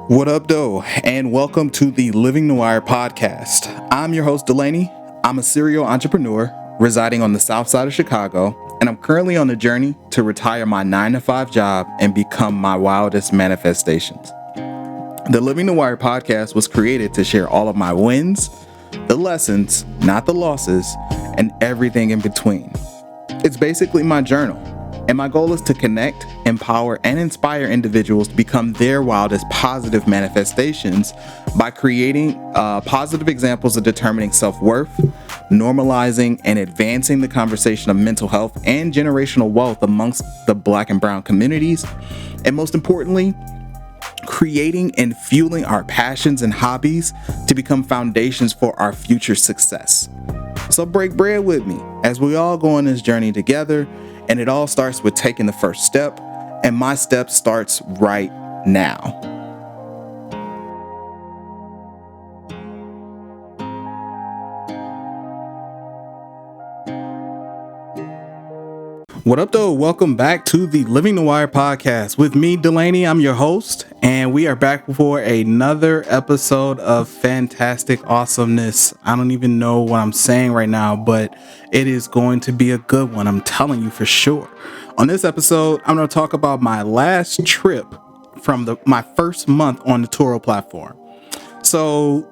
What up, Doe, and welcome to the Living Noir Podcast. I'm your host, Delaney. I'm a serial entrepreneur residing on the south side of Chicago, and I'm currently on the journey to retire my 9-to-5 job and become my wildest manifestations. The Living Noir Podcast was created to share all of my wins, the lessons, not the losses, and everything in between. It's basically my journal. And my goal is to connect, empower, and inspire individuals to become their wildest positive manifestations by creating positive examples of determining self-worth, normalizing and advancing the conversation of mental health and generational wealth amongst the Black and Brown communities, and most importantly, creating and fueling our passions and hobbies to become foundations for our future success. So break bread with me as we all go on this journey together. And it all starts with taking the first step, and my step starts right now. What up, though? Welcome back to the Living Noir Podcast. With me, Delaney, I'm your host, and we are back for another episode of fantastic awesomeness. I don't even know what I'm saying right now, but it is going to be a good one. I'm telling you for sure. On this episode, I'm going to talk about my last trip from my first month on the Turo platform. So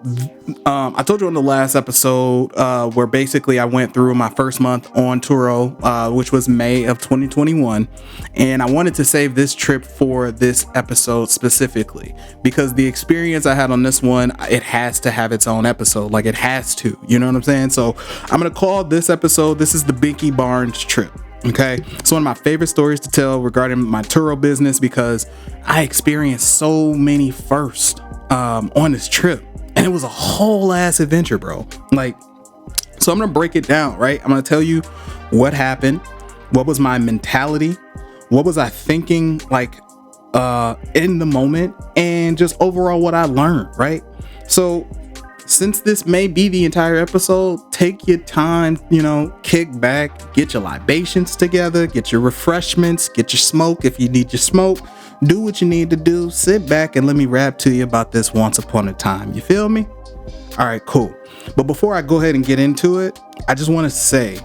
I told you on the last episode where basically I went through my first month on Turo, which was May of 2021. And I wanted to save this trip for this episode specifically because the experience I had on this one, it has to have its own episode. Like it has to, you know what I'm saying? So I'm going to call this episode, this is the Binky Barnes trip. Okay, it's one of my favorite stories to tell regarding my Turo business because I experienced so many firsts on this trip, and it was a whole ass adventure, bro. Like, so I'm gonna break it down, right? I'm gonna tell you what happened, what was my mentality, what was I thinking, like in the moment, and just overall what I learned, right? So since this may be the entire episode, take your time, kick back, get your libations together, get your refreshments, get your smoke if you need your smoke, do what you need to do, sit back and let me rap to you about this once upon a time. You feel me? All right, cool. But before I go ahead and get into it, I just want to say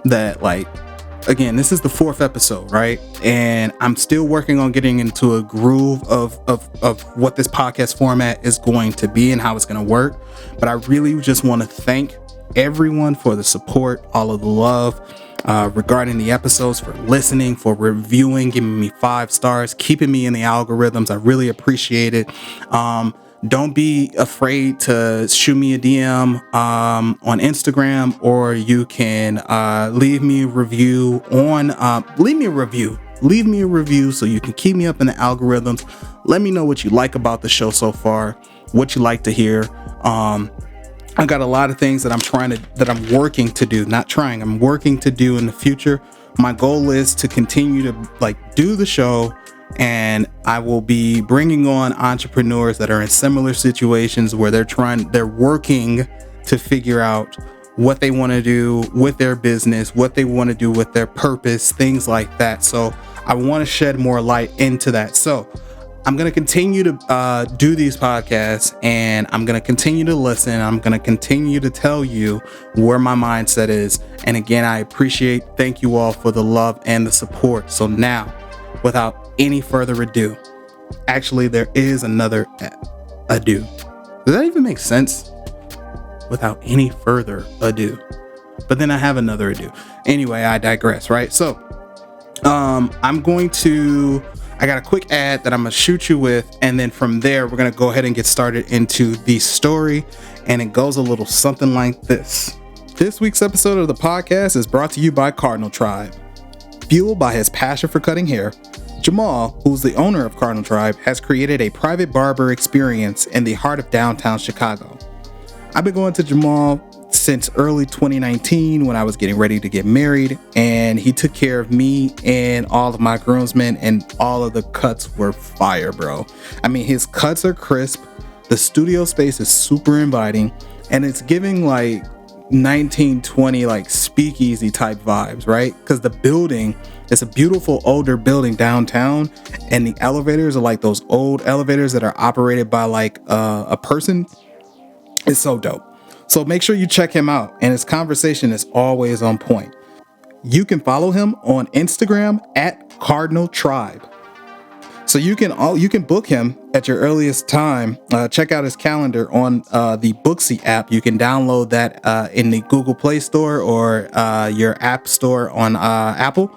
that, again, this is the 4th episode, right? And I'm still working on getting into a groove of what this podcast format is going to be and how it's going to work. But I really just want to thank everyone for the support, all of the love regarding the episodes, for listening, for reviewing, giving me 5 stars, keeping me in the algorithms. I really appreciate it. Don't be afraid to shoot me a DM on Instagram, or you can leave me a review leave me a review so you can keep me up in the algorithms. Let me know what you like about the show so far, what you like to hear. I got a lot of things that I'm working to do in the future. My goal is to continue to do the show, and I will be bringing on entrepreneurs that are in similar situations where they're working to figure out what they want to do with their business, what they want to do with their purpose, things like that. So I want to shed more light into that. So I'm going to continue to do these podcasts, and I'm going to continue to listen. I'm going to continue to tell you where my mindset is. And again, thank you all for the love and the support. So now, without any further ado, actually, there is another ado. Does that even make sense? Without any further ado. But then I have another ado. Anyway, I digress, right? So, I got a quick ad that I'm going to shoot you with, and then from there, we're going to go ahead and get started into the story, and it goes a little something like this. This week's episode of the podcast is brought to you by Cardinal Tribe. Fueled by his passion for cutting hair, Jamal, who's the owner of Cardinal Tribe, has created a private barber experience in the heart of downtown Chicago. I've been going to Jamal since early 2019 when I was getting ready to get married, and he took care of me and all of my groomsmen, and all of the cuts were fire, bro. I mean, his cuts are crisp, the studio space is super inviting, and it's giving 1920 like speakeasy type vibes, right? Because the building is a beautiful older building downtown, and the elevators are like those old elevators that are operated by like a person. It's so dope. So make sure you check him out, and his conversation is always on point. You can follow him on Instagram at Cardinal Tribe. So you can book him at your earliest time. Check out his calendar on the Booksy app. You can download that in the Google Play Store or your app store on Apple,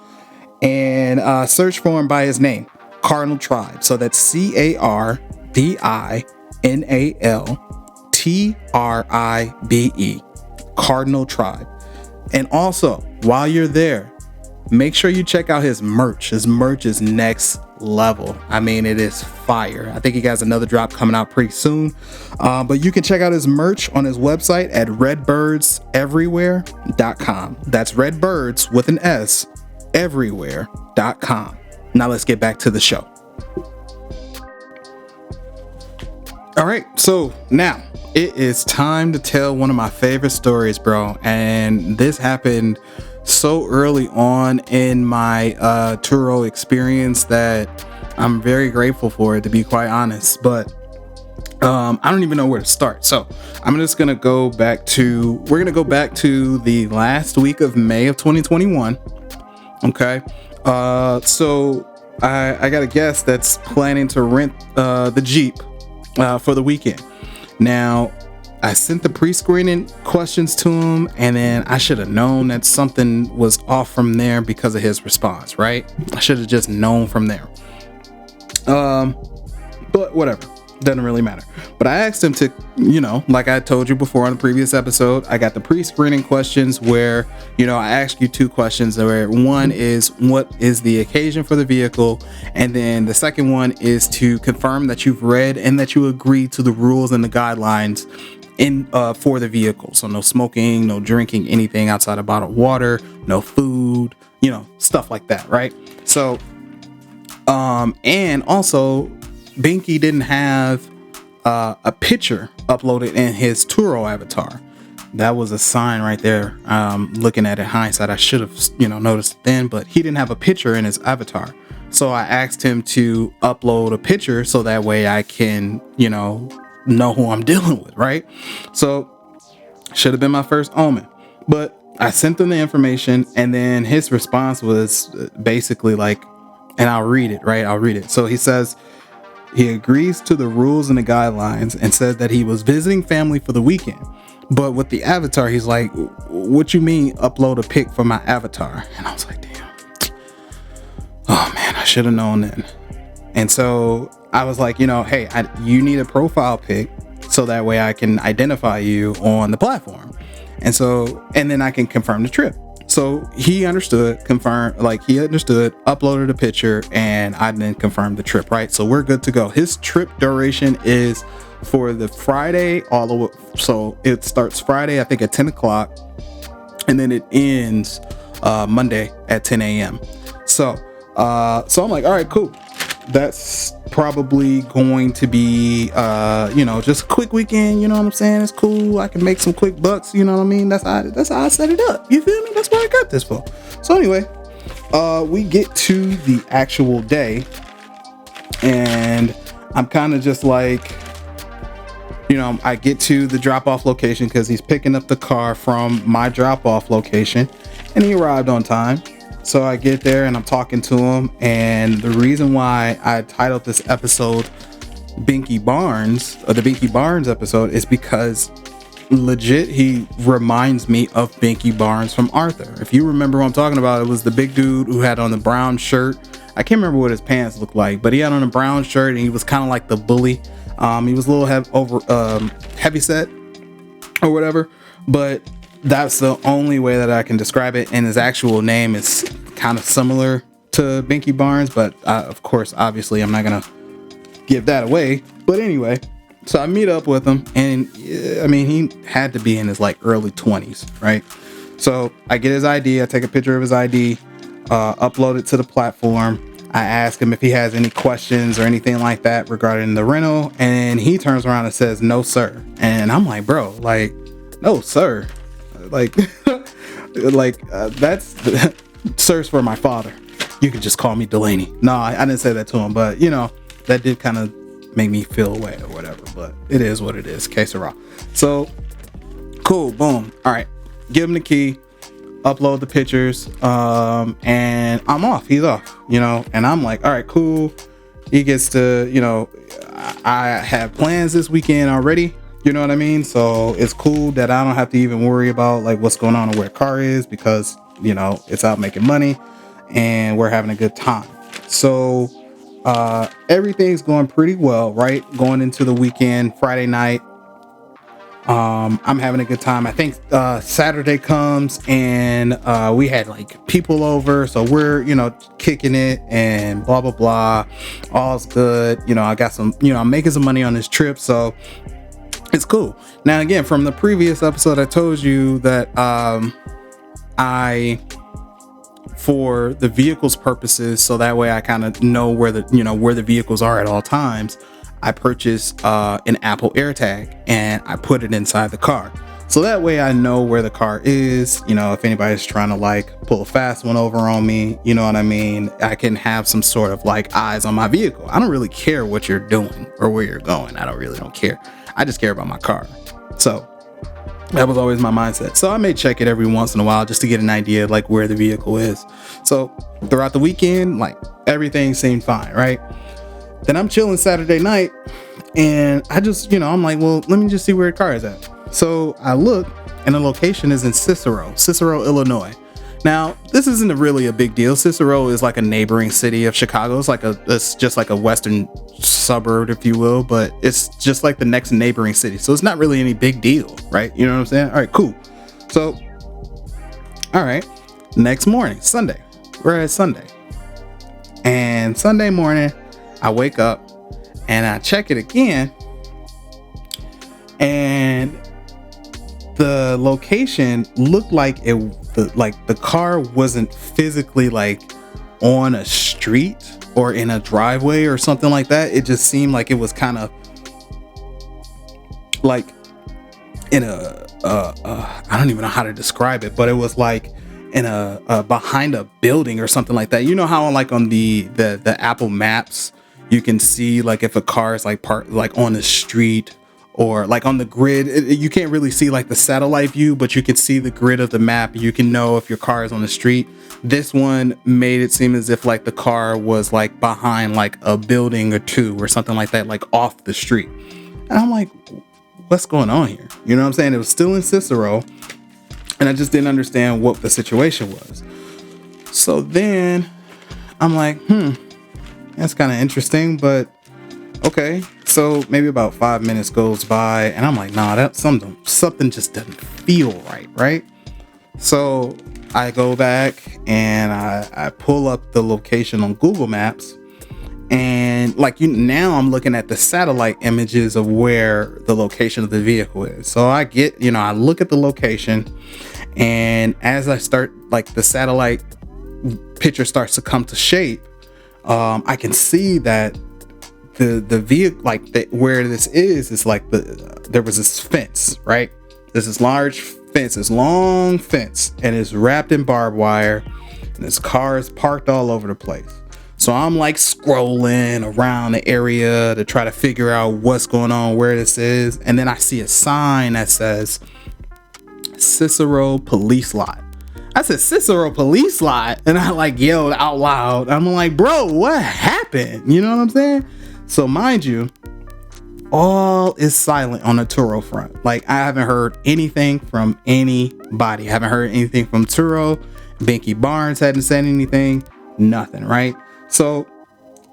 and search for him by his name, Cardinal Tribe. So that's CARDINALTRIBE, Cardinal Tribe. And also, while you're there, make sure you check out his merch. His merch is next level. I mean, it is fire. I think he has another drop coming out pretty soon. But you can check out his merch on his website at redbirdseverywhere.com. That's redbirds with an S, everywhere.com. Now let's get back to the show. All right, so now it is time to tell one of my favorite stories, bro. And this happened so early on in my Turo experience that I'm very grateful for it, to be quite honest. But I don't even know where to start. So I'm just going to go back to, we're going to go back to the last week of May of 2021. Okay. So I got a guest that's planning to rent the Jeep for the weekend. Now, I sent the pre-screening questions to him, and then I should have known that something was off from there because of his response, right? I should have just known from there. But whatever, doesn't really matter. But I asked him to, like I told you before on the previous episode, I got the pre-screening questions where, I asked you two questions where one is what is the occasion for the vehicle, and then the second one is to confirm that you've read and that you agree to the rules and the guidelines for the vehicle. So no smoking, no drinking anything outside of bottled water, no food, stuff like that, right? So and also Binky didn't have a picture uploaded in his Turo avatar. That was a sign right there. Looking at it hindsight, I should have noticed it then, but he didn't have a picture in his avatar. So I asked him to upload a picture so that way I can know who I'm dealing with, right? So should have been my first omen. But I sent him the information, and then his response was basically like, and I'll read it, right? I'll read it. So he says he agrees to the rules and the guidelines and says that he was visiting family for the weekend. But with the avatar, he's like, what you mean upload a pic for my avatar? And I was like, damn. Oh man, I should have known then. And so I was like, hey, you need a profile pic so that way I can identify you on the platform. And then I can confirm the trip. So he understood, uploaded a picture, and I then confirmed the trip, right? So we're good to go. His trip duration is for the Friday all the way. So it starts Friday, I think at 10 o'clock, and then it ends Monday at 10 a.m. So I'm like, all right, cool. That's probably going to be, just a quick weekend. You know what I'm saying? It's cool. I can make some quick bucks. You know what I mean? That's how I set it up. You feel me? That's what I got this for. So anyway, we get to the actual day, and I'm kind of just like, I get to the drop-off location because he's picking up the car from my drop-off location, and he arrived on time. So I get there and I'm talking to him, and the reason why I titled this episode Binky Barnes, or the Binky Barnes episode, is because legit he reminds me of Binky Barnes from Arthur. If you remember what I'm talking about, it was the big dude who had on the brown shirt. I can't remember what his pants looked like, but he had on a brown shirt and he was kind of like the bully. He was a little heavy set or whatever, but that's the only way that I can describe it. And his actual name is kind of similar to Binky Barnes, but of course, obviously, I'm not gonna give that away. But anyway, so I meet up with him, and I mean, he had to be in his early 20s, right? So I get his ID, I take a picture of his ID, upload it to the platform. I ask him if he has any questions or anything like that regarding the rental, and he turns around and says, "No, sir." And I'm like, bro, no, sir. Like, that's serves for my father. You can just call me Delaney. No, I didn't say that to him, but that did kind of make me feel away or whatever. But it is what it is. Que sera. So cool. Boom. All right. Give him the key. Upload the pictures. And I'm off. He's off. And I'm like, all right, cool. He gets to, I have plans this weekend already. You know what I mean? So it's cool that I don't have to even worry about like what's going on or where the car is, because it's out making money and we're having a good time. So everything's going pretty well, right? Going into the weekend, Friday night, I'm having a good time. I think Saturday comes and we had like people over, so we're kicking it and blah blah blah. All's good. I got some, I'm making some money on this trip, so it's cool. Now again, from the previous episode, I told you that I, for the vehicle's purposes, so that way I kind of know where the vehicles are at all times, I purchased an Apple AirTag and I put it inside the car. So that way I know where the car is. If anybody's trying to like pull a fast one over on me, you know what I mean? I can have some sort of like eyes on my vehicle. I don't really care what you're doing or where you're going. I don't care. I just care about my car. So that was always my mindset. So I may check it every once in a while just to get an idea of like where the vehicle is. So throughout the weekend, like everything seemed fine, right? Then I'm chilling Saturday night and I just, I'm like, well, let me just see where the car is at. So I look and the location is in Cicero, Illinois. Now, this isn't really a big deal. Cicero is like a neighboring city of Chicago. It's just like a western suburb, if you will, but it's just like the next neighboring city. So it's not really any big deal, right? You know what I'm saying? All right, cool. So, all right, next morning, Sunday. We're at Sunday. And Sunday morning, I wake up and I check it again. And the location looked like the car wasn't physically like on a street or in a driveway or something like that. It just seemed like it was kind of like in a I don't even know how to describe it, but it was like in a behind a building or something like that. You know how like on the Apple Maps you can see like if a car is like parked like on the street or like on the grid. You can't really see like the satellite view, but you can see the grid of the map. You can know if your car is on the street. This one made it seem as if like the car was like behind like a building or two or something like that, like off the street. And I'm like, what's going on here? You know what I'm saying? It was still in Cicero and I just didn't understand what the situation was. So then I'm like, that's kind of interesting, but okay. So maybe about 5 minutes goes by and I'm like, nah, that's something just doesn't feel right? So I go back and I pull up the location on Google Maps and like now I'm looking at the satellite images of where the location of the vehicle is. So I get, I look at the location and as I start like the satellite picture starts to come to shape, I can see that the vehicle, like where this is like there was this fence, right? There's this large fence, this long fence, and it's wrapped in barbed wire, and this car is parked all over the place. So I'm like scrolling around the area to try to figure out what's going on, where this is, and then I see a sign that says Cicero Police Lot. I said Cicero Police Lot, and I like yelled out loud. I'm like, bro, what happened? You know what I'm saying? So mind you, all is silent on the Turo front. Like I haven't heard anything from anybody. I haven't heard anything from Turo. Binky Barnes hadn't said anything. Nothing, right? So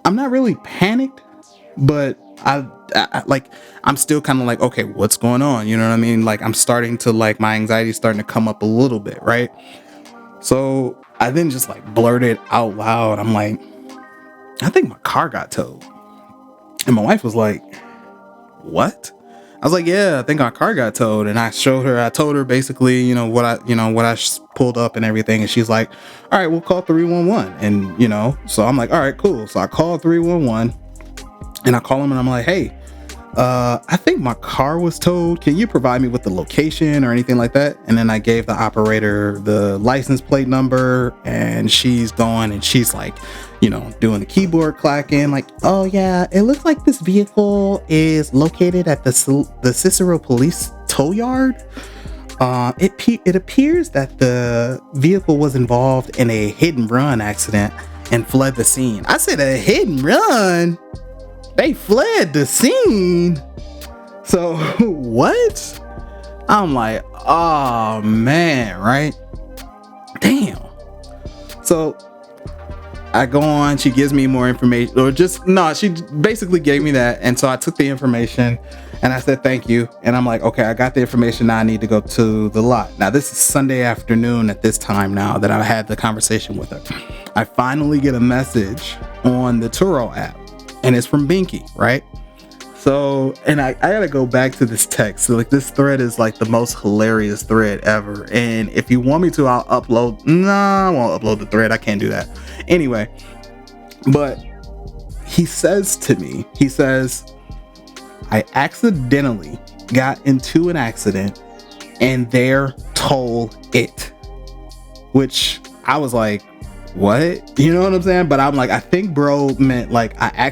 I'm not really panicked, but I'm still kind of like, okay, what's going on? You know what I mean? Like I'm starting to like my anxiety is starting to come up a little bit, right? So I then just like blurted out loud. I'm like, I think my car got towed. And my wife was like, what? I was like, yeah, I think our car got towed. And I told her basically, what I pulled up and everything. And she's like, all right, we'll call 311. And, so I'm like, all right, cool. So I called 311 and I call them and I'm like, hey, I think my car was towed. Can you provide me with the location or anything like that? And then I gave the operator the license plate number, and she's going and she's like, doing the keyboard clacking, like, oh yeah, it looks like this vehicle is located at the Cicero Police Tow Yard. It appears that the vehicle was involved in a hit and run accident and fled the scene. I said, a hit and run? They fled the scene? So what? I'm like, oh man, right? Damn. So I go on, she gives me more information, she basically gave me that. And so I took the information and I said, thank you. And I'm like, okay, I got the information. Now I need to go to the lot. Now this is Sunday afternoon at this time now that I had the conversation with her. I finally get a message on the Turo app, and it's from Binky, right? So, and I gotta go back to this text. So like, this thread is like the most hilarious thread ever. And if you want me to, I'll upload. I won't upload the thread. I can't do that. Anyway, but he says to me, I accidentally got into an accident and they're told it, which I was like, what? You know what I'm saying? But I'm like, I think bro meant like I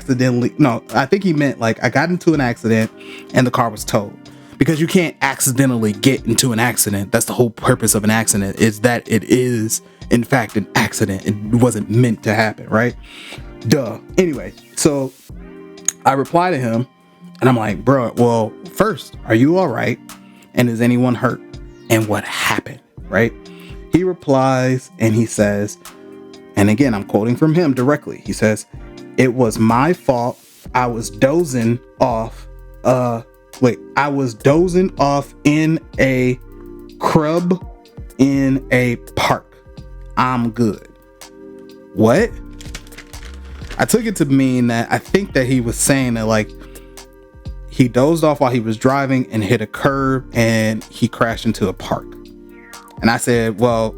think he meant like I got into an accident and the car was towed, because you can't accidentally get into an accident. That's the whole purpose of an accident, is that it is in fact an accident. It wasn't meant to happen, right? Duh. Anyway, so I reply to him and I'm like, bro, well, first, are you all right? And is anyone hurt? And what happened, right? He replies and he says, and again, I'm quoting from him directly. He says, it was my fault. I was dozing off. I was dozing off in a crib in a park. I'm good. What? I took it to mean that I think that he was saying that like he dozed off while he was driving and hit a curb and he crashed into a park. And I said, well,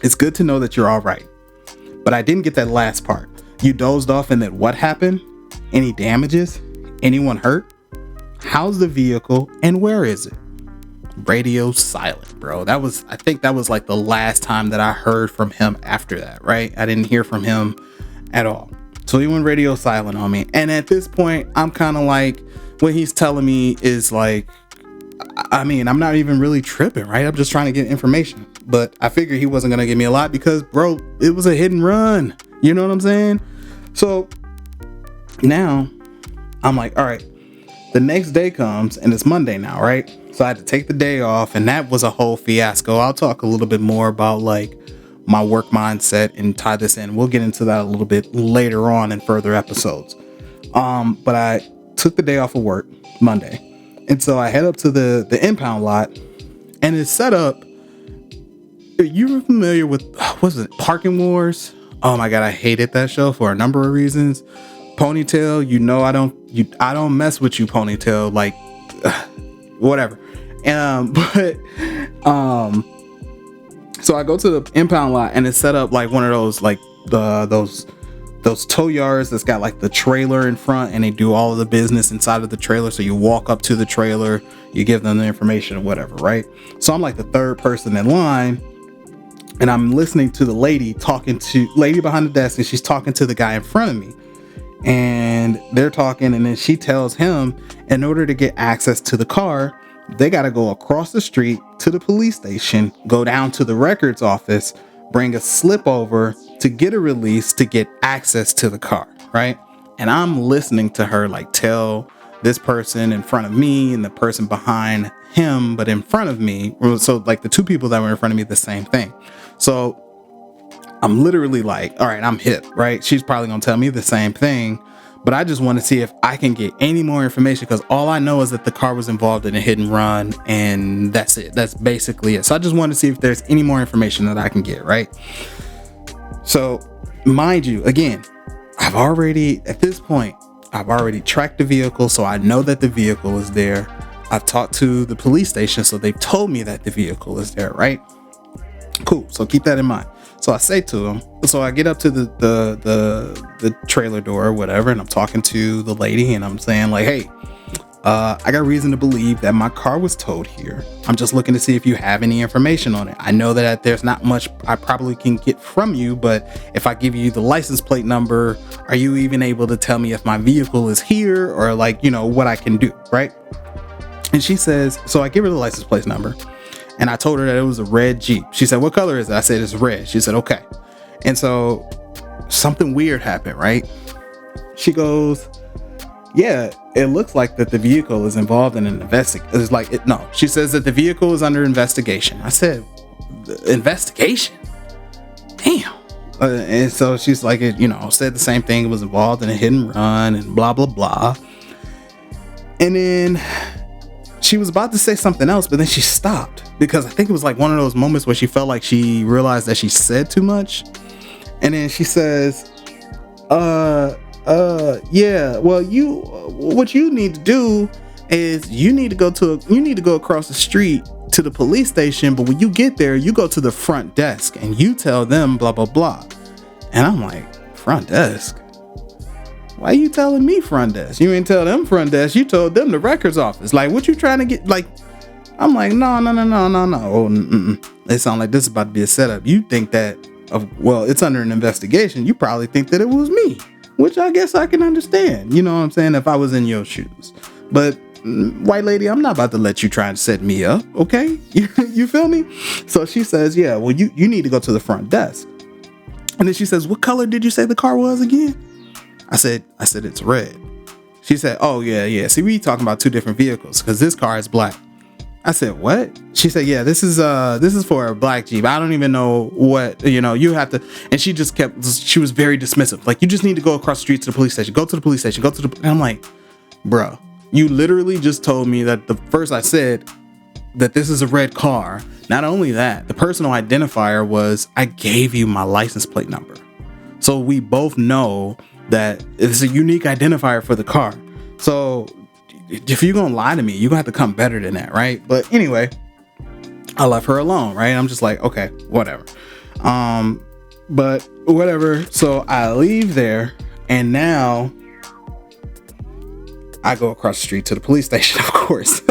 it's good to know that you're all right. But I didn't get that last part. You dozed off and then what happened? Any damages? Anyone hurt? How's the vehicle and where is it? Radio silent, bro. I think that was like the last time that I heard from him after that, right? I didn't hear from him at all. So he went radio silent on me. And at this point, I'm kind of like, what he's telling me is like, I mean, I'm not even really tripping, right? I'm just trying to get information. But I figured he wasn't going to give me a lot because, bro, it was a hit and run. You know what I'm saying? So now I'm like, all right, the next day comes and it's Monday now, right? So I had to take the day off, and that was a whole fiasco. I'll talk a little bit more about like my work mindset and tie this in. We'll get into that a little bit later on in further episodes. But I took the day off of work Monday. And so I head up to the impound lot, and it's set up. Are you familiar with, Parking Wars? Oh my God, I hated that show for a number of reasons. Ponytail, I don't mess with you, Ponytail, like, whatever. So I go to the impound lot, and it's set up like one of those, like those tow yards that's got like the trailer in front, and they do all of the business inside of the trailer. So you walk up to the trailer, you give them the information or whatever, right? So I'm like the third person in line, and I'm listening to the lady behind the desk, and she's talking to the guy in front of me, and they're talking, and then she tells him in order to get access to the car, they got to go across the street to the police station, go down to the records office, bring a slip over to get a release to get access to the car, right? And I'm listening to her like tell this person in front of me and the person behind him, but in front of me. So like the two people that were in front of me, the same thing. So I'm literally like, all right, I'm hip, right? She's probably gonna tell me the same thing, but I just want to see if I can get any more information, because all I know is that the car was involved in a hit and run, and that's it. That's basically it. So I just want to see if there's any more information that I can get, right? So mind you, again, at this point, I've already tracked the vehicle, so I know that the vehicle is there. I've talked to the police station, so they've told me that the vehicle is there, right? Cool. So keep that in mind. So I say to him, so I get up to the trailer door or whatever, and I'm talking to the lady, and I'm saying like, hey, I got reason to believe that my car was towed here. I'm just looking to see if you have any information on it. I know that there's not much I probably can get from you, but if I give you the license plate number, are you even able to tell me if my vehicle is here or like, what I can do, right? And she says, so I give her the license plate number and I told her that it was a red Jeep. She said, what color is it? I said, it's red. She said, okay. And so something weird happened, right? She goes, yeah, it looks like that the vehicle is involved in an investigation. No, she says that the vehicle is under investigation. I said, investigation? Damn. And so she's like, said the same thing. It was involved in a hit and run and blah, blah, blah. And then she was about to say something else, but then she stopped because I think it was like one of those moments where she felt like she realized that she said too much. And then she says, yeah, well, what you need to do is you need to go across the street to the police station. But when you get there, you go to the front desk and you tell them blah, blah, blah. And I'm like, front desk? Why are you telling me front desk? You ain't tell them front desk. You told them the records office. Like, what you trying to get? Like, I'm like, no. Oh, it sounds like this is about to be a setup. You think that, it's under an investigation. You probably think that it was me, which I guess I can understand. You know what I'm saying? If I was in your shoes. But white lady, I'm not about to let you try and set me up. Okay. You feel me? So she says, yeah, well, you need to go to the front desk. And then she says, what color did you say the car was again? I said, it's red. She said, oh yeah. See, we talking about two different vehicles because this car is black. I said, what? She said, yeah, this is for a black Jeep. I don't even know what, you have to. And she was very dismissive. Like, you just need to go across the street to the police station. Go to the police station. And I'm like, bro, you literally just told me that the first I said that this is a red car. Not only that, the personal identifier was I gave you my license plate number. So we both know that it's a unique identifier for the car. So if you're going to lie to me, you're going to have to come better than that, right? But anyway, I left her alone, right? I'm just like, okay, whatever. But whatever. So I leave there and now I go across the street to the police station, of course.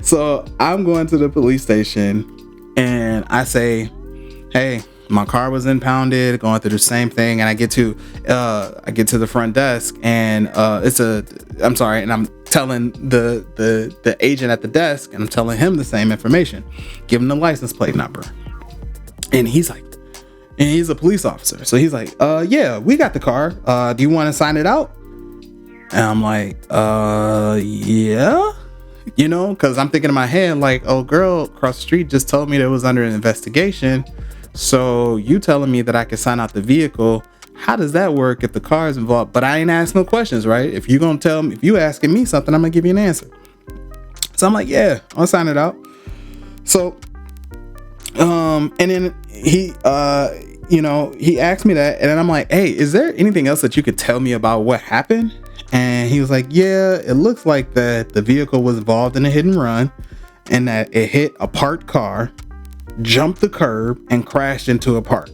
So I'm going to the police station and I say, hey, my car was impounded, going through the same thing. And I get to the front desk and and I'm telling the agent at the desk and I'm telling him the same information, give him the license plate number. And he's a police officer. So he's like, yeah, we got the car. Do you want to sign it out? And I'm like, yeah, cause I'm thinking in my head, like, oh, girl across the street just told me that it was under an investigation. So you telling me that I can sign out the vehicle? How does that work if the car is involved? But I ain't asked no questions, right? If you gonna tell me, if you asking me something, I'm gonna give you an answer. So I'm like, yeah, I'll sign it out. So, and then he asked me that, and then I'm like, hey, is there anything else that you could tell me about what happened? And he was like, yeah, it looks like that the vehicle was involved in a hit and run, and that it hit a parked car, jumped the curb, and crashed into a park.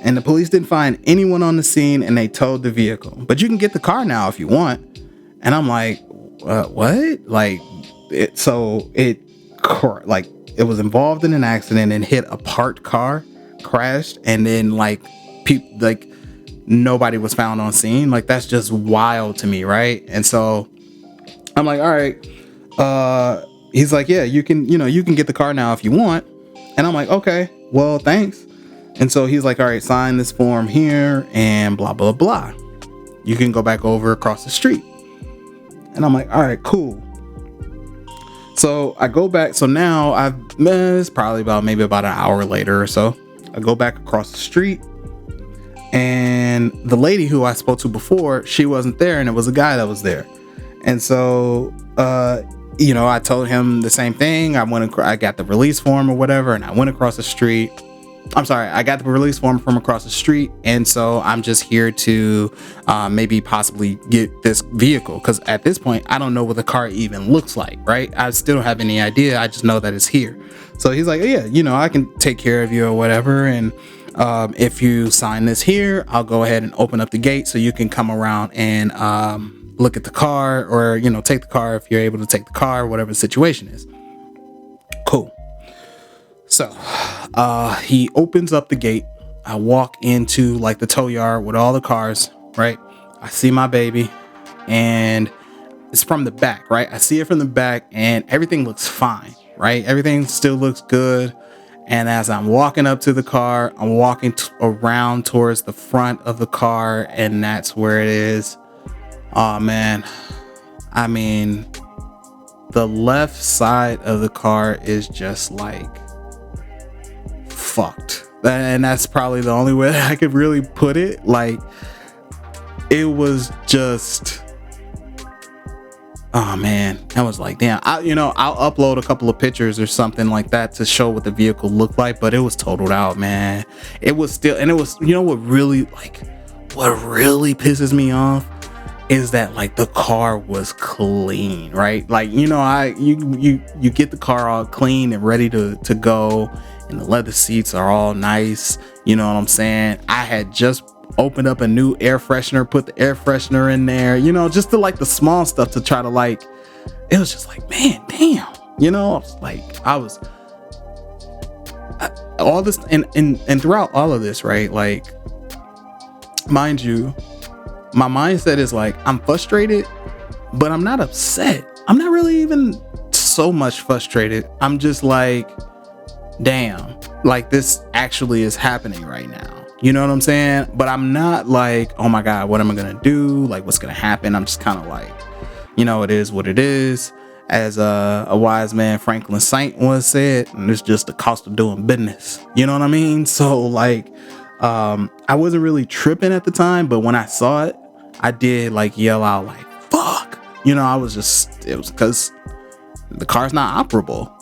And the police didn't find anyone on the scene, and they towed the vehicle. But you can get the car now if you want. And I'm like, what? Like, it was involved in an accident and hit a parked car, crashed, and then nobody was found on scene. Like, that's just wild to me, right? And so I'm like, all right. He's like, yeah, you can get the car now if you want. And I'm like, okay, well, thanks. And so he's like, all right, sign this form here and blah, blah, blah. You can go back over across the street. And I'm like, all right, cool. So I go back. So now it's probably maybe about an hour later or so. I go back across the street and the lady who I spoke to before, she wasn't there, and it was a guy that was there. And so, I told him the same thing. I got the release form or whatever, and I went across the street. I'm sorry, I got the release form from across the street. And so I'm just here to maybe possibly get this vehicle. Because at this point, I don't know what the car even looks like, right? I still don't have any idea. I just know that it's here. So he's like, yeah, I can take care of you or whatever. And if you sign this here, I'll go ahead and open up the gate so you can come around and look at the car, or, take the car if you're able to take the car, whatever the situation is. Cool. So, he opens up the gate. I walk into like the tow yard with all the cars, right? I see my baby, and it's from the back, right? I see it from the back, and everything looks fine, right? Everything still looks good. And as I'm walking up to the car, I'm walking around towards the front of the car, and that's where it is. Oh man. I mean, the left side of the car is just like fucked. And that's probably the only way that I could really put it. Like, it was just, oh man, I was like, damn. I'll upload a couple of pictures or something like that to show what the vehicle looked like, but it was totaled out, man. It was still, and it was, what really pisses me off is that like the car was clean, right? Like, you get the car all clean and ready to go, and the leather seats are all nice. You know what I'm saying? I had just opened up a new air freshener, put the air freshener in there, just to like the small stuff to try to like, it was just like, man, damn, all this and throughout all of this, right? Like, mind you, my mindset is like, I'm frustrated, but I'm not upset. I'm not really even so much frustrated. I'm just like, damn, like this actually is happening right now. You know what I'm saying? But I'm not like, oh my God, what am I going to do? Like, what's going to happen? I'm just kind of like, it is what it is. As a wise man, Franklin Saint once said, and it's just the cost of doing business. You know what I mean? So like, I wasn't really tripping at the time, but when I saw it, I did like yell out like, fuck, it was because the car's not operable.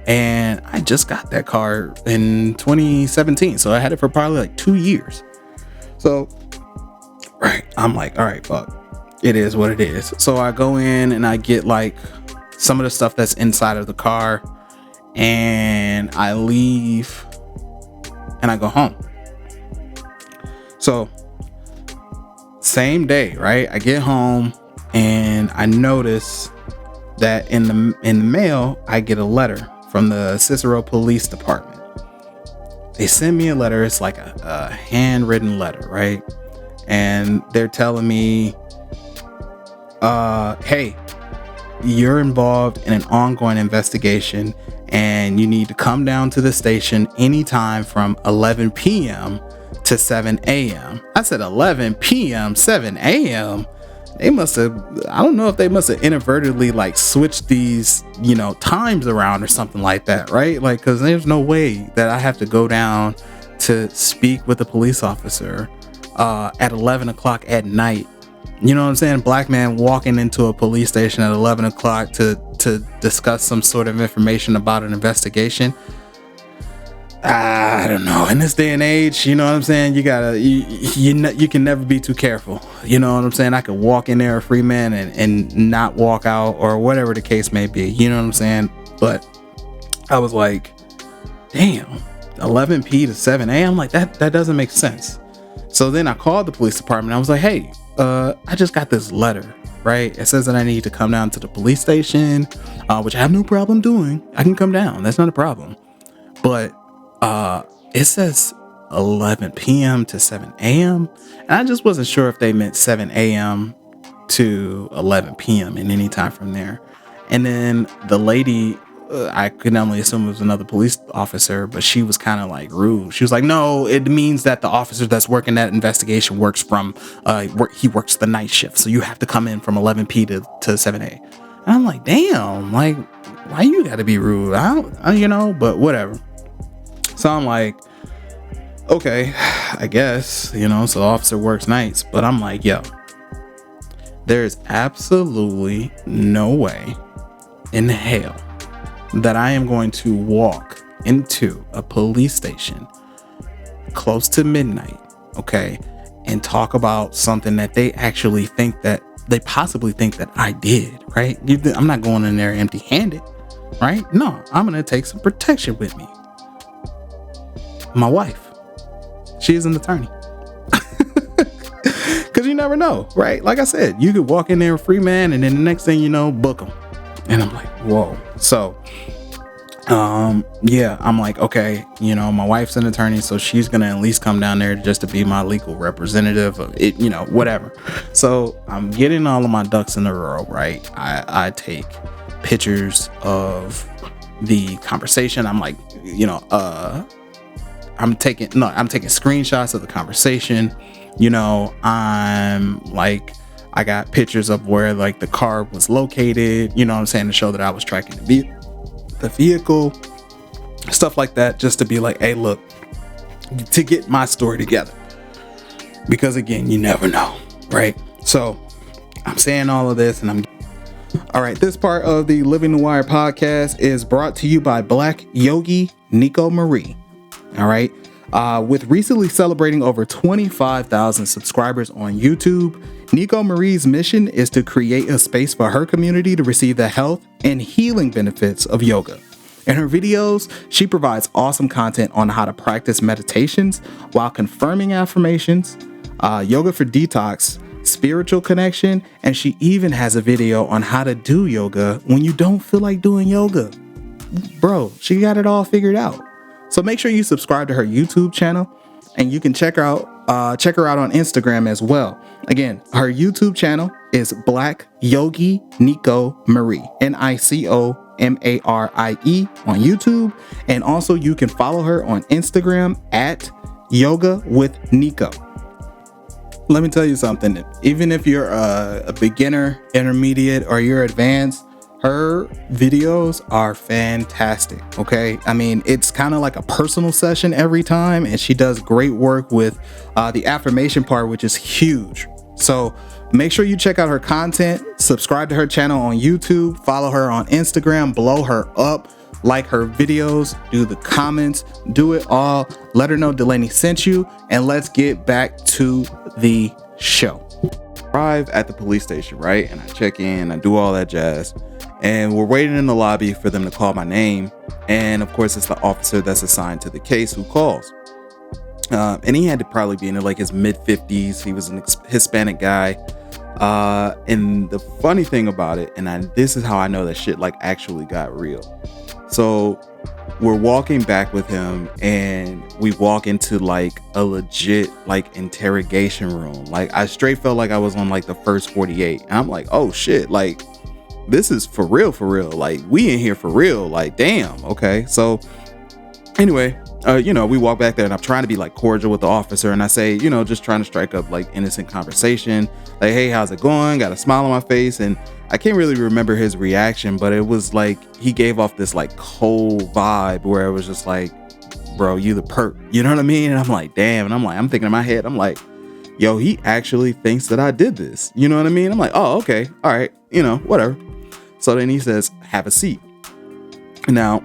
And I just got that car in 2017. So I had it for probably like 2 years. So, right. I'm like, all right, fuck. It is what it is. So I go in and I get like some of the stuff that's inside of the car, and I leave and I go home. So same day, right? I get home and I notice that in the mail, I get a letter from the Cicero Police Department. They send me a letter. It's like a handwritten letter, right? And they're telling me, hey, you're involved in an ongoing investigation, and you need to come down to the station anytime from 11 p.m. to 7 a.m. I said 11 p.m., 7 a.m. They must have, I don't know if they must have inadvertently like switched these, times around or something like that, right? Like, because there's no way that I have to go down to speak with a police officer at 11 o'clock at night. You know what I'm saying? Black man walking into a police station at 11 o'clock to discuss some sort of information about an investigation. I don't know. In this day and age, you know what I'm saying? You gotta, you can never be too careful. You know what I'm saying? I could walk in there a free man and not walk out, or whatever the case may be. You know what I'm saying? But I was like, damn, 11 p to 7 a. I'm like, that doesn't make sense. So then I called the police department. I was like, hey, I just got this letter, right? It says that I need to come down to the police station, which I have no problem doing. I can come down. That's not a problem. But it says 11 p.m. to 7 a.m. And I just wasn't sure if they meant 7 a.m. to 11 p.m. and any time from there. And then the lady, I could only assume it was another police officer, but she was kind of like rude. She was like, no, it means that the officer that's working that investigation works from, he works the night shift. So you have to come in from 11 p to 7 a. And I'm like, damn, like, why you gotta be rude? But whatever. So I'm like, okay, I guess, so the officer works nights. But I'm like, yo, there's absolutely no way in hell that I am going to walk into a police station close to midnight, okay, and talk about something that they actually think that they possibly think that I did, right? I'm not going in there empty-handed, right? No, I'm going to take some protection with me. My wife, she is an attorney. Because Because you never know, right? Like I said, you could walk in there free, man, and then the next thing you know, book them. And I'm like, whoa. So, yeah, I'm like, okay, my wife's an attorney, so she's going to at least come down there just to be my legal representative of it, whatever. So I'm getting all of my ducks in a row, right? I take pictures of the conversation. I'm like, I'm taking screenshots of the conversation. I'm like, I got pictures of where like the car was located, to show that I was tracking the vehicle, stuff like that, just to be like, hey, look, to get my story together. Because again, you never know, right? So I'm saying all of this and all right, this part of the Living Noir podcast is brought to you by Black Yogi Nico Marie. All right. With recently celebrating over 25,000 subscribers on YouTube, Nico Marie's mission is to create a space for her community to receive the health and healing benefits of yoga. In her videos, she provides awesome content on how to practice meditations while confirming affirmations, yoga for detox, spiritual connection, and she even has a video on how to do yoga when you don't feel like doing yoga. Bro, she got it all figured out. So make sure you subscribe to her YouTube channel, and you can check her out on Instagram as well. Again, her YouTube channel is Black Yogi Nico Marie, NICOMARIE on YouTube. And also you can follow her on Instagram at Yoga with Nico. Let me tell you something. Even if you're a beginner, intermediate, or you're advanced, her videos are fantastic. Okay. I mean, it's kind of like a personal session every time, and she does great work with the affirmation part, which is huge. So make sure you check out her content, subscribe to her channel on YouTube, follow her on Instagram, blow her up, like her videos, do the comments, do it all. Let her know Delaney sent you, and let's get back to the show. Arrive at the police station, right? And I check in, I do all that jazz. And we're waiting in the lobby for them to call my name. And of course, it's the officer that's assigned to the case who calls. And he had to probably be in like his mid 50s. He was an Hispanic guy. And the funny thing about it, this is how I know that shit like actually got real. So we're walking back with him, and we walk into like a legit like interrogation room. Like I straight felt like I was on like the first 48. And I'm like, oh shit, like this is for real. Like we in here for real. Like, damn. Okay. So anyway, we walk back there, and I'm trying to be like cordial with the officer, and I say, just trying to strike up like innocent conversation. Like, hey, how's it going? Got a smile on my face. And I can't really remember his reaction, but it was like, he gave off this like cold vibe where it was just like, bro, you the perp, you know what I mean? And I'm like, damn. And I'm thinking in my head, I'm like, yo, he actually thinks that I did this. You know what I mean? I'm like, oh, okay. All right. Whatever. So then he says, have a seat. Now,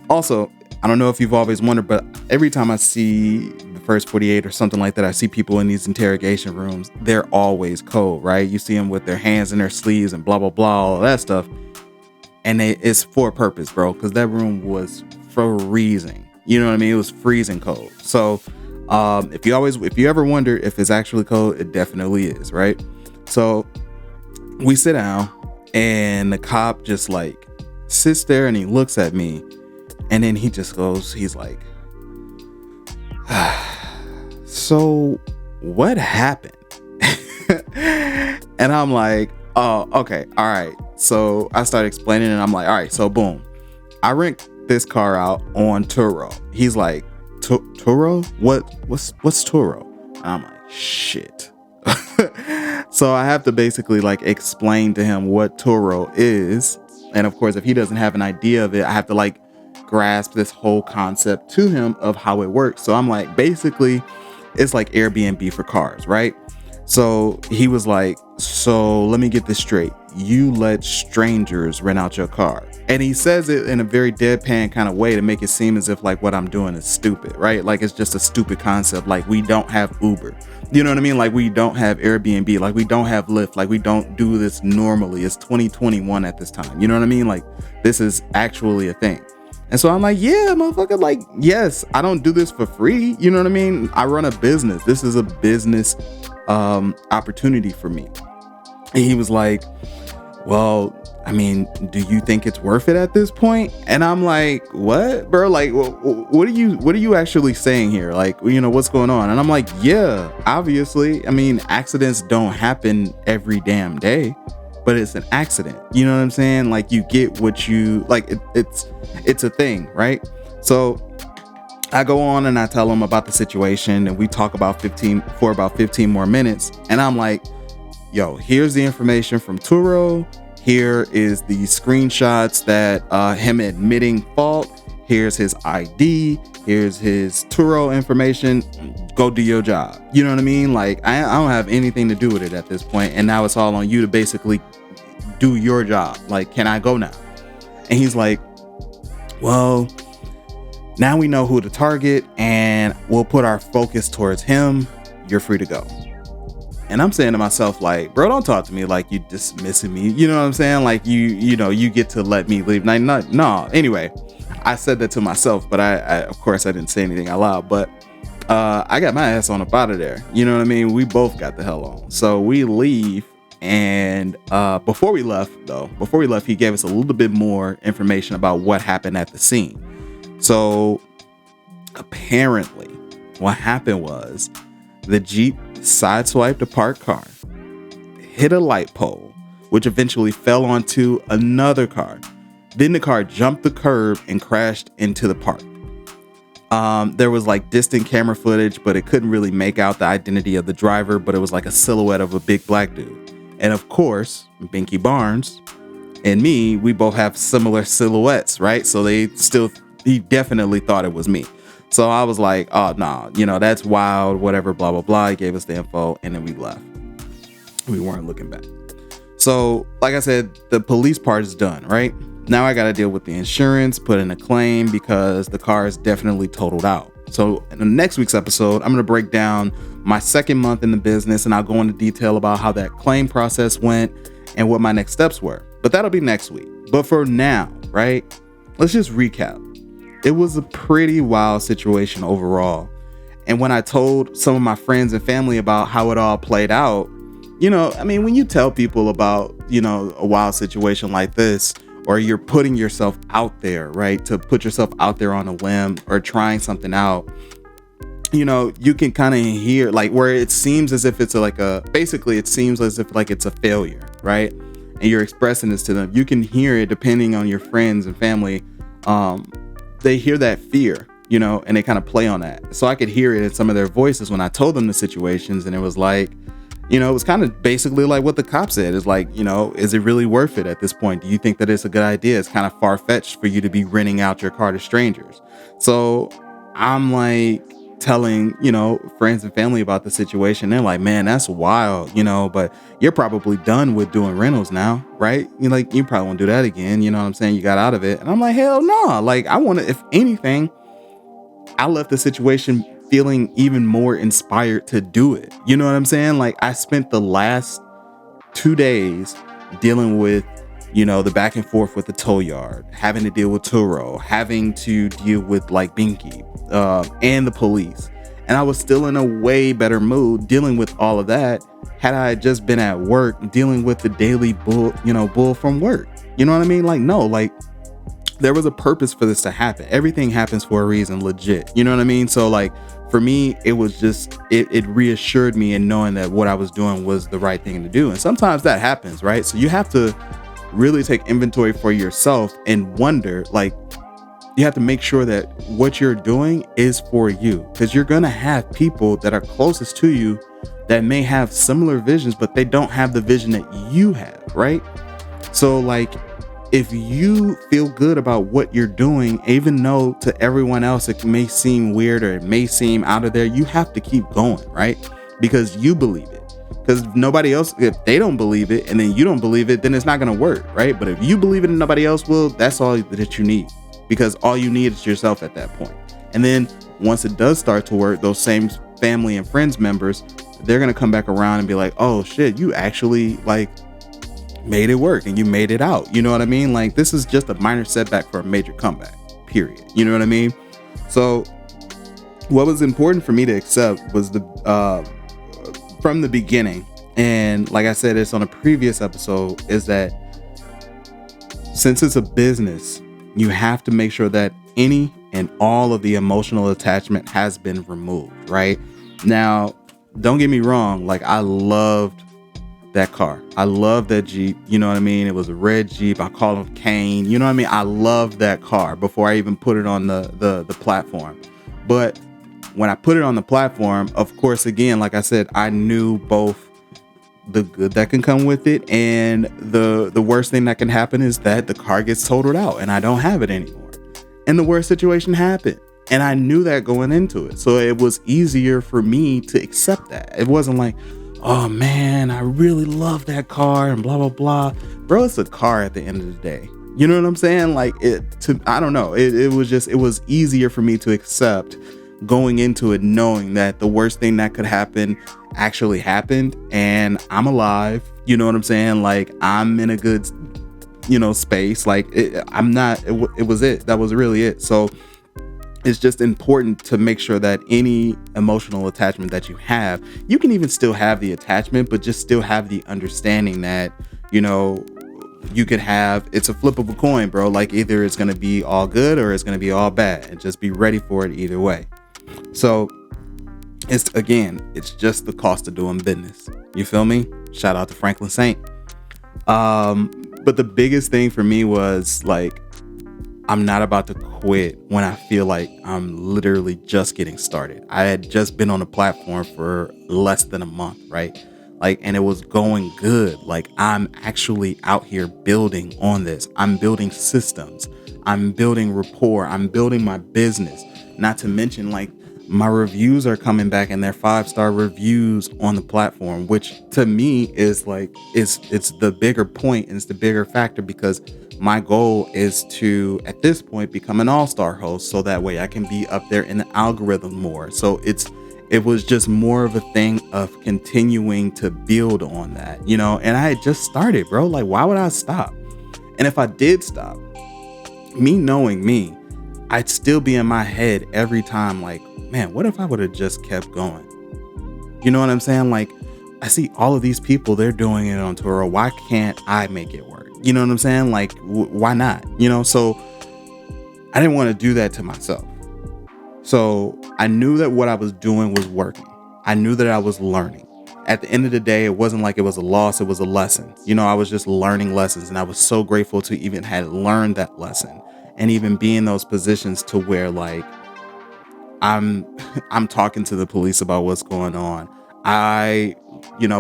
also, I don't know if you've always wondered, but every time I see the first 48 or something like that, I see people in these interrogation rooms, they're always cold, right? You see them with their hands in their sleeves and blah, blah, blah, all that stuff. And it's for a purpose, bro, because that room was freezing. You know what I mean? It was freezing cold. So if you ever wonder if it's actually cold, it definitely is, right? So we sit down, and the cop just like sits there, and he looks at me, and then he just goes, he's like, so what happened? And I'm like, oh, okay. All right. So I started explaining, and I'm like, all right, so boom, I rent this car out on Turo. He's like, Turo? What's Turo? And I'm like, shit. So I have to basically like explain to him what Turo is. And of course, if he doesn't have an idea of it, I have to like grasp this whole concept to him of how it works. So I'm like, basically, it's like Airbnb for cars, right? So he was like, so let me get this straight. You let strangers rent out your car. And he says it in a very deadpan kind of way to make it seem as if like what I'm doing is stupid, right? Like it's just a stupid concept. Like we don't have Uber. You know what I mean? Like we don't have Airbnb. Like we don't have Lyft. Like we don't do this normally. It's 2021 at this time. You know what I mean? Like this is actually a thing. And so I'm like, yeah, motherfucker, like, yes, I don't do this for free. You know what I mean? I run a business. This is a business opportunity for me. And he was like, well, I mean, do you think it's worth it at this point? And I'm like, what, bro? Like, what are you actually saying here? Like, what's going on? And I'm like, yeah, obviously. I mean, accidents don't happen every damn day, but it's an accident. You know what I'm saying? Like, you get what you like. It's a thing, right? So I go on and I tell him about the situation, and we talk about 15 more minutes. And I'm like, yo, here's the information from Turo. Here is the screenshots that him admitting fault. Here's his ID. Here's his Turo information. Go do your job. You know what I mean? Like, I don't have anything to do with it at this point. And now it's all on you to basically do your job. Like, can I go now? And he's like, well, now we know who to target and we'll put our focus towards him. You're free to go. And I'm saying to myself, like, bro, don't talk to me like you dismissing me. You know what I'm saying? Like, you get to let me leave. No. Anyway, I said that to myself, but I of course I didn't say anything out loud, but I got my ass on up out of there. You know what I mean? We both got the hell on. So we leave. And before we left, he gave us a little bit more information about what happened at the scene. So apparently what happened was the Jeep sideswiped a parked car, hit a light pole, which eventually fell onto another car. Then the car jumped the curb and crashed into the park. There was like distant camera footage, but it couldn't really make out the identity of the driver, but it was like a silhouette of a big black dude. And of course, Binky Barnes and me, we both have similar silhouettes, right? So he definitely thought it was me. So I was like, oh, nah, that's wild, whatever, blah, blah, blah. He gave us the info and then we left. We weren't looking back. So like I said, the police part is done, right? Now I got to deal with the insurance, put in a claim because the car is definitely totaled out. So in the next week's episode, I'm going to break down my second month in the business and I'll go into detail about how that claim process went and what my next steps were. But that'll be next week. But for now, right? Let's just recap. It was a pretty wild situation overall. And when I told some of my friends and family about how it all played out, when you tell people about, a wild situation like this, or you're putting yourself out there, right? To put yourself out there on a limb or trying something out, you can kind of hear like where it seems as if it's it seems as if like it's a failure, right? And you're expressing this to them. You can hear it depending on your friends and family. They hear that fear, and they kind of play on that. So I could hear it in some of their voices when I told them the situations. And it was like, it was kind of basically like what the cop said. It's like, is it really worth it at this point? Do you think that it's a good idea? It's kind of far-fetched for you to be renting out your car to strangers. So I'm like telling, friends and family about the situation. They're like, man, that's wild, but you're probably done with doing rentals now, right? You probably won't do that again. You know what I'm saying? You got out of it. And I'm like, hell no. Like, I want to, if anything, I left the situation feeling even more inspired to do it. You know what I'm saying? Like, I spent the last 2 days dealing with, the back and forth with the tow yard, having to deal with Turo, having to deal with like Binky, and the police. And I was still in a way better mood dealing with all of that had I just been at work dealing with the daily bull from work. You know what I mean? Like, no, like there was a purpose for this to happen. Everything happens for a reason, legit. You know what I mean? So like for me, it was just, it reassured me in knowing that what I was doing was the right thing to do. And sometimes that happens, right? So you have to really take inventory for yourself and wonder, like, you have to make sure that what you're doing is for you, because you're going to have people that are closest to you that may have similar visions, but they don't have the vision that you have, right? So like, if you feel good about what you're doing, even though to everyone else it may seem weird or it may seem out of there, you have to keep going, right? Because you believe it. Because nobody else, if they don't believe it and then you don't believe it, then it's not going to work, right? But if you believe it and nobody else will, that's all that you need, because all you need is yourself at that point. And then once it does start to work, those same family and friends members, they're going to come back around and be like, oh shit, you actually like made it work and you made it out. You know what I mean? Like, this is just a minor setback for a major comeback. period. You know what I mean? So what was important for me to accept was from the beginning, and like I said, it's on a previous episode, is that since it's a business, you have to make sure that any and all of the emotional attachment has been removed, right? Now, don't get me wrong. Like, I loved that car. I loved that Jeep. You know what I mean? It was a red Jeep. I call him Kane. You know what I mean? I loved that car before I even put it on the platform. But when I put it on the platform, of course, again, like I said, I knew both the good that can come with it and the worst thing that can happen is that the car gets totaled out and I don't have it anymore. And the worst situation happened. And I knew that going into it. So it was easier for me to accept that. It wasn't like, oh man, I really love that car and blah, blah, blah. Bro, it's a car at the end of the day. You know what I'm saying? Like, I don't know. It was easier for me to accept going into it, knowing that the worst thing that could happen actually happened and I'm alive. You know what I'm saying? Like, I'm in a good, space. Like, it was it. That was really it. So it's just important to make sure that any emotional attachment that you have, you can even still have the attachment, but just still have the understanding that, you could have, it's a flip of a coin, bro. Like, either it's going to be all good or it's going to be all bad, and just be ready for it either way. So it's just the cost of doing business. You feel me? Shout out to Franklin Saint. But the biggest thing for me was like, I'm not about to quit when I feel like I'm literally just getting started. I had just been on the platform for less than a month, right? Like, and it was going good. Like, I'm actually out here building on this. I'm building systems. I'm building rapport. I'm building my business. Not to mention, like, my reviews are coming back and they're 5-star reviews on the platform, which to me is like, it's the bigger point and it's the bigger factor, because my goal is to, at this point, become an all-star host, so that way I can be up there in the algorithm more. So it was just more of a thing of continuing to build on that, and I had just started, bro. Like, why would I stop? And if I did stop, me knowing me, I'd still be in my head every time, like, man, what if I would have just kept going? You know what I'm saying? Like, I see all of these people, they're doing it on Turo. Why can't I make it work? You know what I'm saying? Like, why not? So I didn't want to do that to myself. So I knew that what I was doing was working. I knew that I was learning. At the end of the day, it wasn't like it was a loss. It was a lesson. I was just learning lessons, and I was so grateful to even had learned that lesson and even be in those positions to where, like, I'm talking to the police about what's going on. I,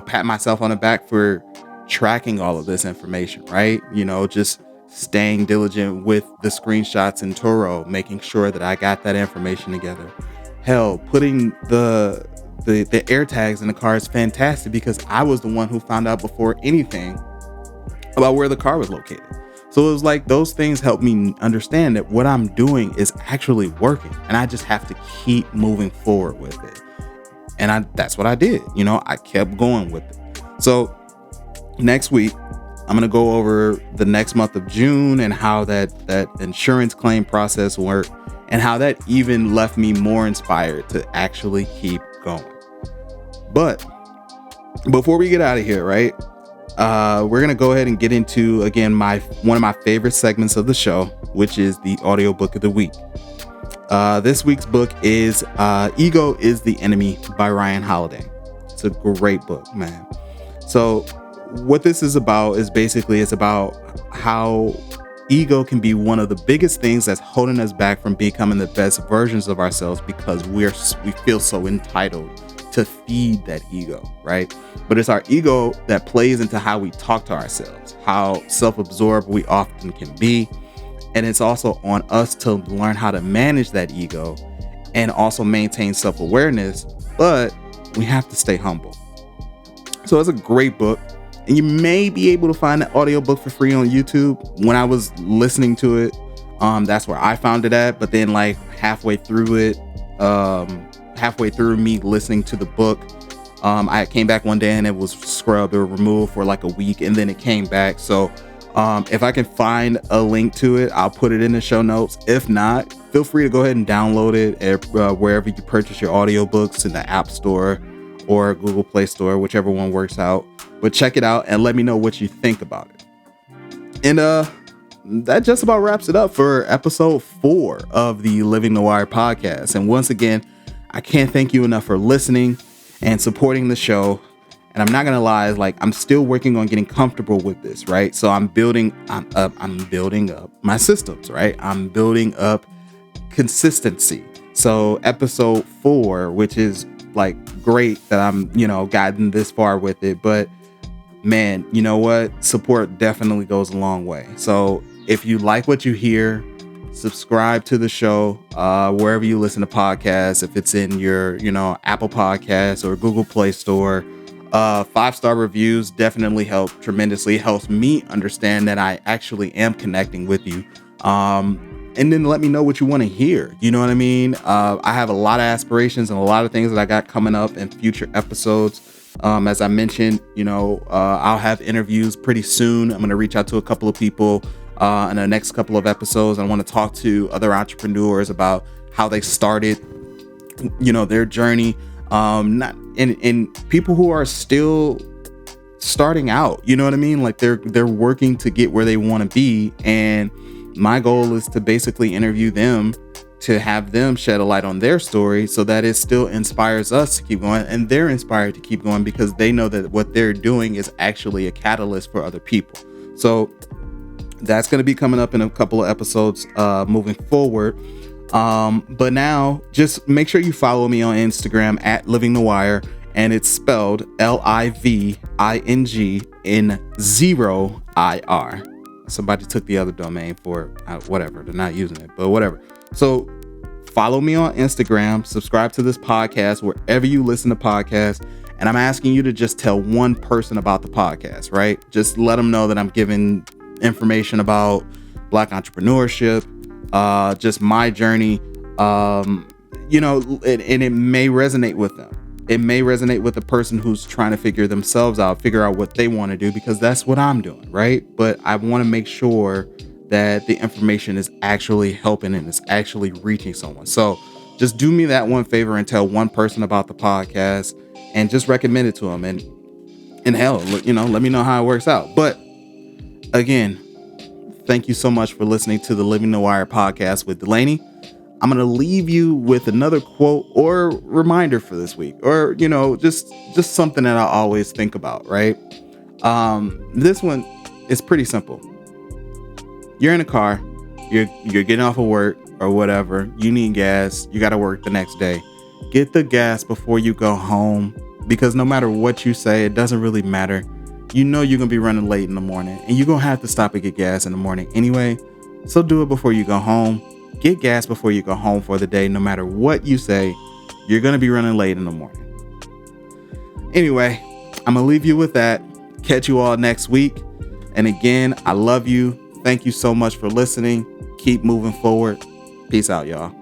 pat myself on the back for tracking all of this information, right? Just staying diligent with the screenshots in Turo, making sure that I got that information together. Hell, putting the air tags in the car is fantastic, because I was the one who found out before anything about where the car was located. So it was like, those things helped me understand that what I'm doing is actually working, and I just have to keep moving forward with it. And that's what I did. I kept going with it. So next week, I'm going to go over the next month of June and how that insurance claim process worked, and how that even left me more inspired to actually keep going. But before we get out of here, right, we're going to go ahead and get into, again, one of my favorite segments of the show, which is the audiobook of the week. This week's book is Ego is the Enemy by Ryan Holiday. It's a great book, man. So what this is about is basically, it's about how ego can be one of the biggest things that's holding us back from becoming the best versions of ourselves, because we feel so entitled to feed that ego, right? But it's our ego that plays into how we talk to ourselves, how self-absorbed we often can be. And it's also on us to learn how to manage that ego and also maintain self-awareness, but we have to stay humble. So it's a great book. And you may be able to find the audiobook for free on YouTube. When I was listening to it, that's where I found it at. But then, like, halfway through me listening to the book, I came back one day and it was scrubbed or removed for like a week, and then it came back. So If I can find a link to it, I'll put it in the show notes. If not, feel free to go ahead and download it wherever you purchase your audiobooks, in the App Store or Google Play Store, whichever one works out. But check it out and let me know what you think about it. And that just about wraps it up for episode 4 of the Living Noir podcast. And once again, I can't thank you enough for listening and supporting the show. And I'm not gonna lie, I'm still working on getting comfortable with this, right? So I'm building up my systems, right? I'm building up consistency. So episode 4, which is great that I'm, gotten this far with it, but man, you know what? Support definitely goes a long way. So if you like what you hear, subscribe to the show wherever you listen to podcasts. If it's in your, Apple Podcasts or Google Play Store, 5-star reviews definitely help tremendously. It helps me understand that I actually am connecting with you. And then let me know what you want to hear. You know what I mean? I have a lot of aspirations and a lot of things that I got coming up in future episodes. As I mentioned, I'll have interviews pretty soon. I'm going to reach out to a couple of people in the next couple of episodes. I want to talk to other entrepreneurs about how they started, their journey. And people who are still starting out, you know what I mean? They're working to get where they want to be. And my goal is to basically interview them, to have them shed a light on their story so that it still inspires us to keep going, and they're inspired to keep going because they know that what they're doing is actually a catalyst for other people. So that's going to be coming up in a couple of episodes moving forward. But now just make sure you follow me on Instagram at Living Noir, and it's spelled LIVING in 0 IR. Somebody took the other domain for whatever. They're not using it, but whatever. So follow me on Instagram, subscribe to this podcast wherever you listen to podcasts. And I'm asking you to just tell one person about the podcast, right? Just let them know that I'm giving information about Black entrepreneurship, just my journey, and it may resonate with them. It may resonate with the person who's trying to figure themselves out, figure out what they want to do, because that's what I'm doing, right? But I want to make sure that the information is actually helping and it's actually reaching someone. So just do me that one favor and tell one person about the podcast and just recommend it to them. And hell, let me know how it works out. But again, thank you so much for listening to the Living Noir podcast with Delaney. I'm going to leave you with another quote or reminder for this week, or, just something that I always think about, right? This one is pretty simple. You're in a car, you're getting off of work or whatever. You need gas. You got to work the next day. Get the gas before you go home, because no matter what you say, it doesn't really matter. You're going to be running late in the morning, and you're going to have to stop and get gas in the morning anyway. So do it before you go home. Get gas before you go home for the day. No matter what you say, you're going to be running late in the morning. Anyway, I'm going to leave you with that. Catch you all next week. And again, I love you. Thank you so much for listening. Keep moving forward. Peace out, y'all.